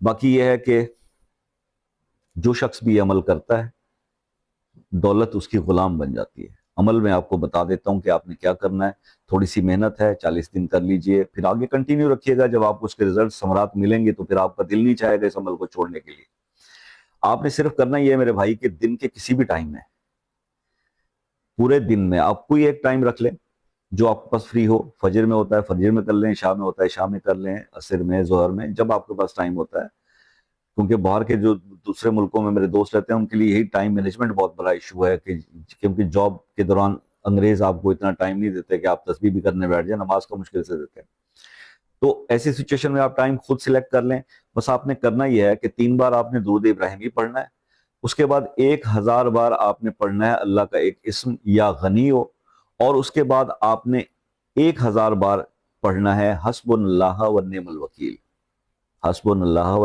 باقی یہ ہے کہ جو شخص بھی عمل کرتا ہے دولت اس کی غلام بن جاتی ہے۔ عمل میں آپ کو بتا دیتا ہوں کہ آپ نے کیا کرنا ہے، تھوڑی سی محنت ہے، 40 دن کر لیجئے، پھر آگے کنٹینیو رکھیے گا۔ جب آپ کو اس کے رزلٹ ثمرات ملیں گے تو پھر آپ کا دل نہیں چاہے گا اس عمل کو چھوڑنے کے لیے۔ آپ نے صرف کرنا یہ ہے میرے بھائی کہ دن کے کسی بھی ٹائم میں، پورے دن میں آپ کوئی ایک ٹائم رکھ لیں جو آپ کے پاس فری ہو۔ فجر میں ہوتا ہے فجر میں کر لیں، عشاء میں ہوتا ہے عشاء میں کر لیں، عصر میں، ظہر میں، جب آپ کے پاس ٹائم ہوتا ہے۔ کیونکہ باہر کے جو دوسرے ملکوں میں میرے دوست رہتے ہیں ان کے لیے یہی ٹائم مینجمنٹ بہت بڑا ایشو ہے، کہ کیونکہ جاب کے دوران انگریز آپ کو اتنا ٹائم نہیں دیتے کہ آپ تسبیح بھی کرنے بیٹھ جائیں، نماز کو مشکل سے دیتے ہیں۔ تو ایسی سچویشن میں آپ ٹائم خود سلیکٹ کر لیں۔ بس آپ نے کرنا یہ ہے کہ 3 بار آپ نے درود ابراہیمی پڑھنا ہے، اس کے بعد 1000 بار آپ نے پڑھنا ہے اللہ کا ایک اسم یا غنی ہو، اور اس کے بعد آپ نے 1000 بار پڑھنا ہے حسبنا اللہ و نعم الوکیل، حسبنا اللہ و